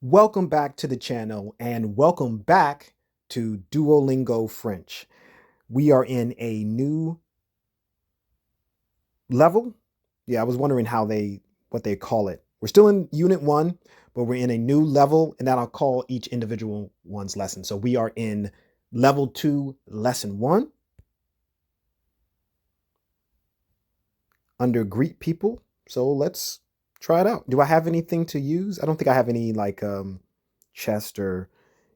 Welcome back to the channel and welcome back to Duolingo French. We are in a new level. Yeah, I was wondering what they call it. We're still in unit 1, but we're in a new level, and then I'll call each individual one's lesson. So we are in level 2, lesson 1 under greet people. So let's try it out. Do I have anything to use? I don't think I have any chest or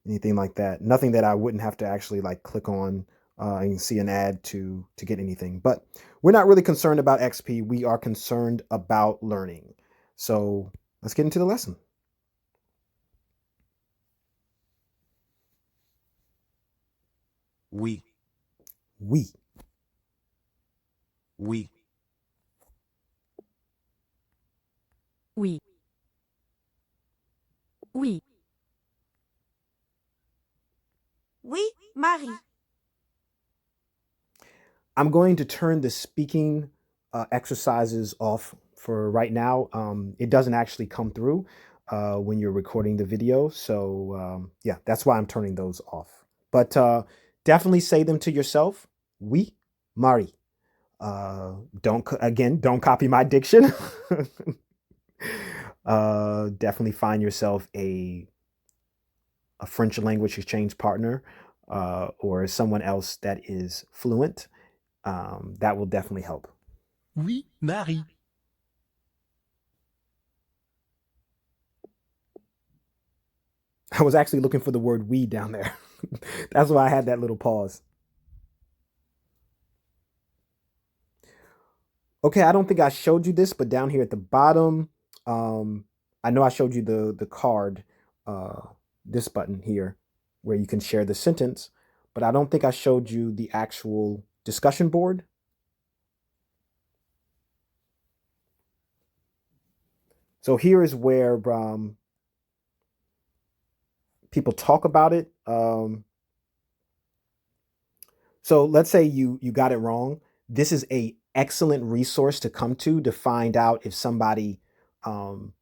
anything like that. Nothing that I wouldn't have to actually click on and see an ad to get anything. But we're not really concerned about XP. We are concerned about learning. So let's get into the lesson. Oui, Oui, oui, Oui. Oui. Oui, Marie. I'm going to turn the speaking exercises off for right now. It doesn't actually come through when you're recording the video. So yeah, that's why I'm turning those off. But definitely say them to yourself. Oui, Marie. Don't copy my diction. Definitely find yourself a French language exchange partner or someone else that is fluent. That will definitely help. oui, Marie. I was actually looking for the word we down there. That's why I had that little pause. Okay, I don't think I showed you this, but down here at the bottom, um, I know I showed you the card, uh, this button here, where you can share the sentence, but I don't think I showed you the actual discussion board. So here is where people talk about it. So let's say you got it wrong. This is a excellent resource to come to find out if somebody um,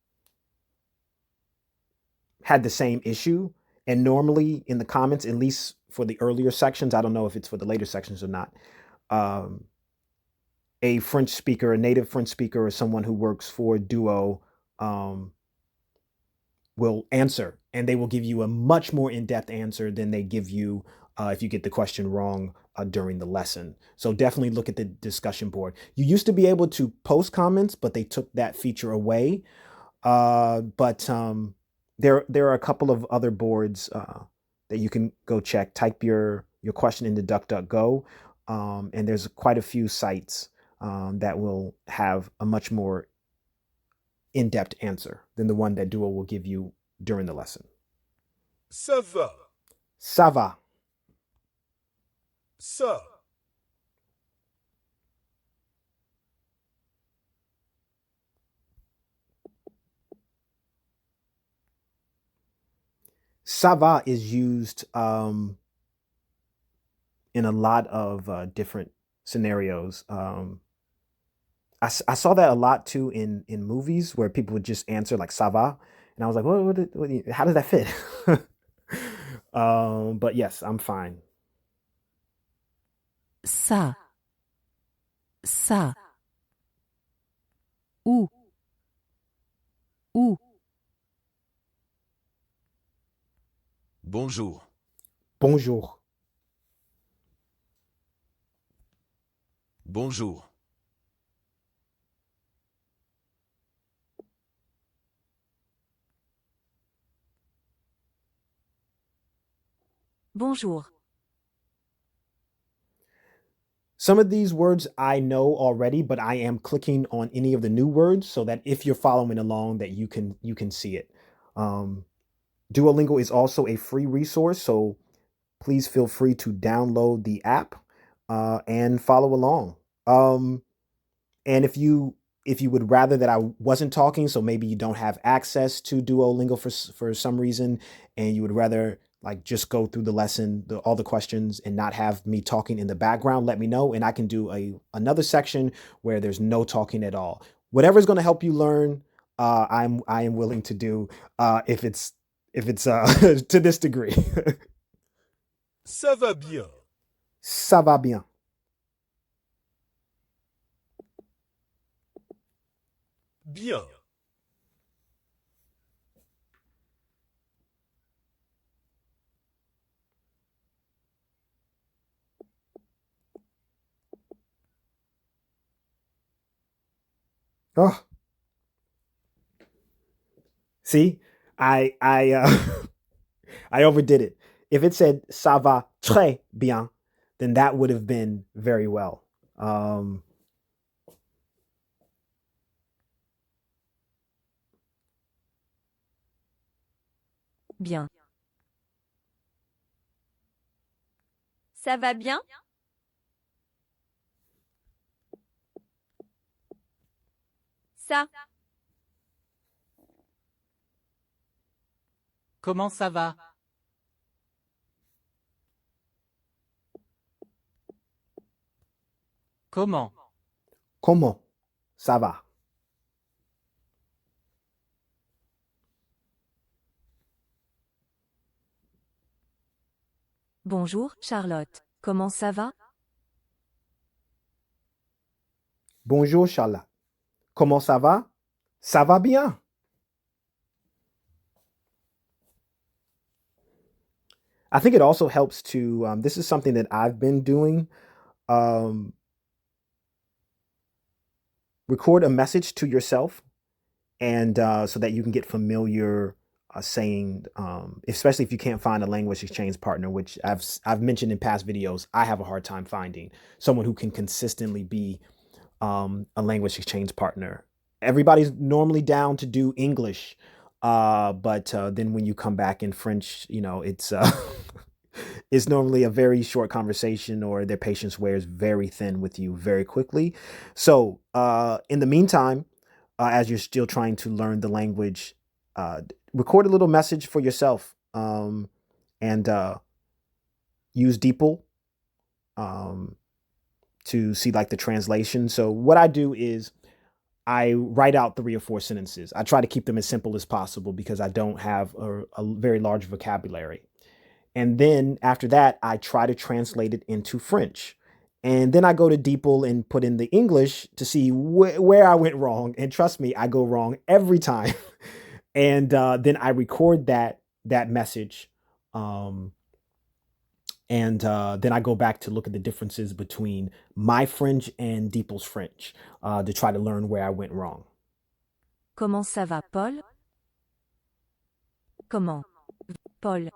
had the same issue. And normally in the comments, at least for the earlier sections, I don't know if it's for the later sections or not, um, a French speaker, a native French speaker, or someone who works for Duo um, will answer, and they will give you a much more in-depth answer than they give you if you get the question wrong during the lesson. So definitely look at the discussion board. You used to be able to post comments, but they took that feature away. But there are a couple of other boards that you can go check. Type your question into DuckDuckGo, and there's quite a few sites that will have a much more in-depth answer than the one that Duo will give you during the lesson. Ça va. Ça va. Ça. Ça va is used in a lot of different scenarios. I saw that a lot too in movies where people would just answer like ça va, and I was like, how does that fit? But yes, I'm fine. Ça. Ça. Où. Où. Bonjour, Bonjour. bonjour, Bonjour. Some of these words I know already, but I am clicking on any of the new words so that if you're following along, that you can see it. Um, Duolingo is also a free resource, so please feel free to download the app and follow along. Um, and if you would rather that I wasn't talking, so maybe you don't have access to Duolingo for some reason, and you would rather just go through the lesson, all the questions, and not have me talking in the background, let me know, and I can do another section where there's no talking at all. Whatever's going to help you learn, I am willing to do if it's if it's to this degree. Ça va bien. Ça va bien. Bien. Oh, see, I I overdid it. If it said ça va très bien, then that would have been very well. Um, Bien. Ça va bien? Ça. Comment ça va? Comment? Comment ça va? Bonjour, Charlotte. Comment ça va? Bonjour, Charlotte. Comment ça va? Ça va bien. I think it also helps to, this is something that I've been doing. Um, record a message to yourself, and so that you can get familiar saying, especially if you can't find a language exchange partner, which I've mentioned in past videos. I have a hard time finding someone who can consistently be a language exchange partner. Everybody's normally down to do English, but then when you come back in French, it's it's normally a very short conversation, or their patience wears very thin with you very quickly. So in the meantime, as you're still trying to learn the language, record a little message for yourself, and use DeepL um, to see like the translation. So what I do is I write out 3 or 4 sentences. I try to keep them as simple as possible because I don't have a very large vocabulary. And then after that, I try to translate it into French. And then I go to DeepL and put in the English to see where I went wrong. And trust me, I go wrong every time. And then I record that message, um, and then I go back to look at the differences between my French and DeepL's French, to try to learn where I went wrong. Comment ça va, Paul? Comment? Paul.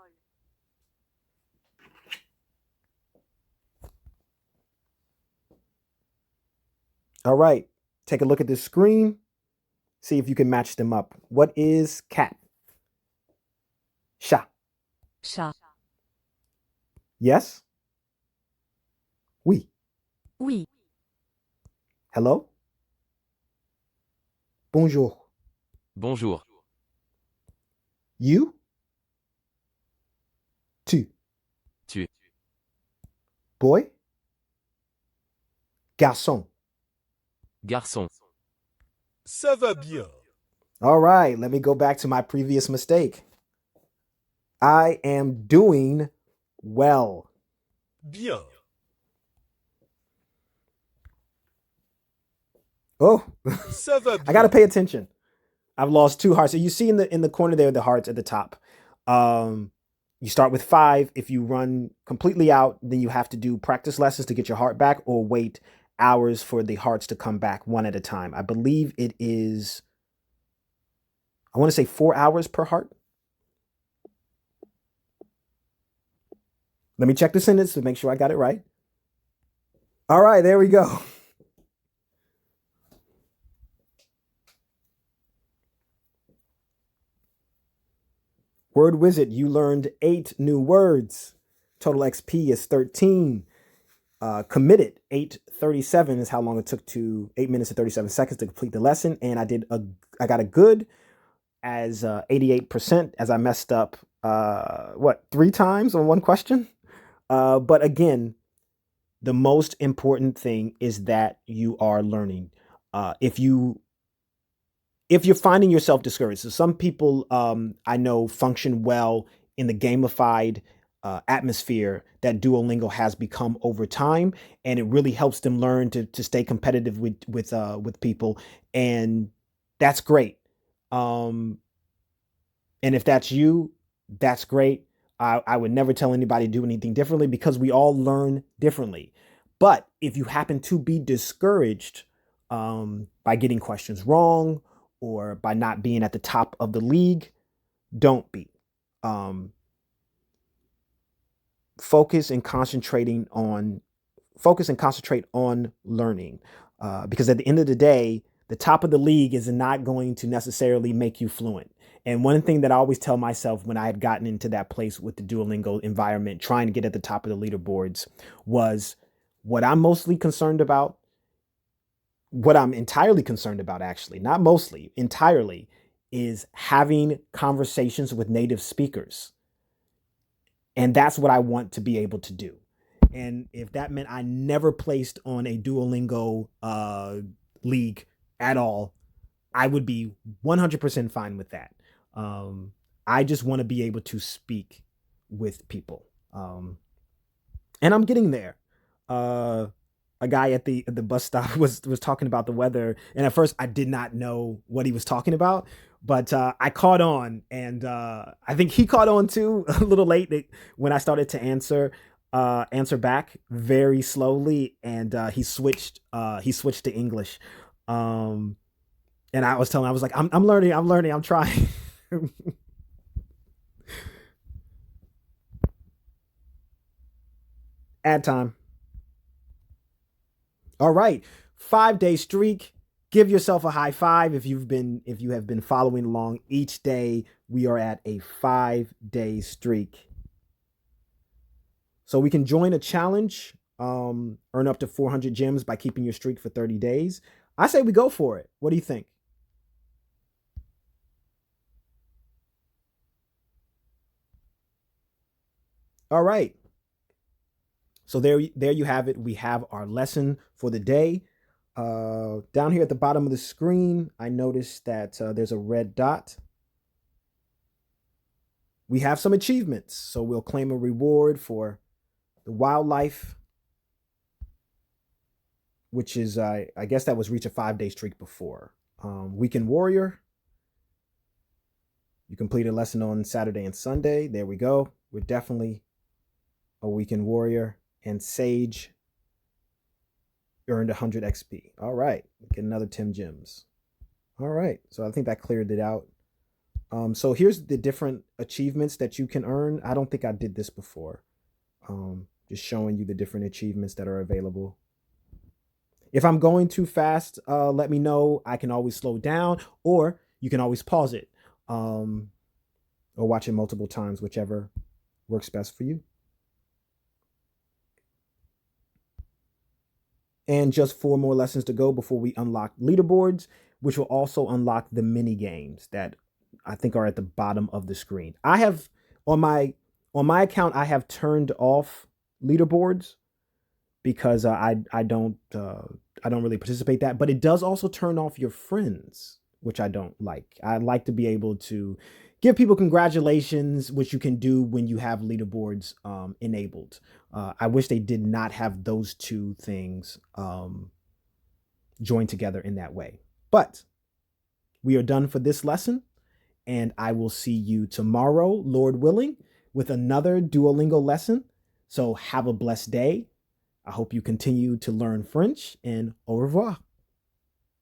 All right, take a look at this screen. See if you can match them up. What is cat? Chat. Chat. Yes? Oui. Oui. Hello? Bonjour. Bonjour. You? Tu. Tu. Boy? Garçon. Garçon. Ça va bien. All right, let me go back to my previous mistake. I am doing well. Bien. Oh, Ça va bien. I got to pay attention. I've lost 2 hearts. So you see in the corner there, the hearts at the top. You start with 5. If you run completely out, then you have to do practice lessons to get your heart back, or wait hours for the hearts to come back one at a time. I believe it is, I want to say 4 hours per heart. Let me check the sentence to make sure I got it right. All right, there we go. Word Wizard, you learned 8 new words. Total XP is 13. Committed 8:37 is how long it took, to 8 minutes and 37 seconds to complete the lesson. And I got a good as 88%, as I messed up 3 times on one question. But again, the most important thing is that you are learning. If if you're finding yourself discouraged, so some people I know function well in the gamified atmosphere that Duolingo has become over time, and it really helps them learn to stay competitive with people, and that's great. Um, and if that's you, that's great. I would never tell anybody to do anything differently because we all learn differently. But if you happen to be discouraged by getting questions wrong or by not being at the top of the league, don't be. Um, focus and concentrating on focus and concentrate on learning, because at the end of the day, the top of the league is not going to necessarily make you fluent. And one thing that I always tell myself when I had gotten into that place with the Duolingo environment, trying to get at the top of the leaderboards, was what I'm mostly concerned about, what I'm entirely concerned about, actually, not mostly, entirely, is having conversations with native speakers. And that's what I want to be able to do. And if that meant I never placed on a Duolingo league at all, I would be 100% fine with that. I just want to be able to speak with people. And I'm getting there. A guy at the bus stop was talking about the weather, and at first I did not know what he was talking about, but I caught on, and I think he caught on too a little late when I started to answer back very slowly, and he switched to English, and I was telling him, I was like, I'm learning, I'm trying. Ad time. All right, 5 day streak. Give yourself a high five if you have been following along. Each day we are at a 5 day streak. So we can join a challenge, earn up to 400 gems by keeping your streak for 30 days. I say we go for it. What do you think? All right. So there you have it. We have our lesson for the day. Down here at the bottom of the screen, I noticed that there's a red dot. We have some achievements. So we'll claim a reward for the wildlife, which is, I guess that was reach a 5 day streak before. Weekend Warrior. You complete a lesson on Saturday and Sunday. There we go. We're definitely a Weekend Warrior. And Sage earned 100 XP. All right. Get another 10 gems. All right. So I think that cleared it out. So here's the different achievements that you can earn. I don't think I did this before. Just showing you the different achievements that are available. If I'm going too fast, let me know. I can always slow down, or you can always pause it, or watch it multiple times, whichever works best for you. And just 4 more lessons to go before we unlock leaderboards, which will also unlock the mini games that I think are at the bottom of the screen. I have on my account, I have turned off leaderboards because I don't really participate that, but it does also turn off your friends, which I don't like. I like to be able to give people congratulations, which you can do when you have leaderboards enabled. I wish they did not have those two things joined together in that way. But we are done for this lesson, and I will see you tomorrow, Lord willing, with another Duolingo lesson. So have a blessed day. I hope you continue to learn French, and au revoir.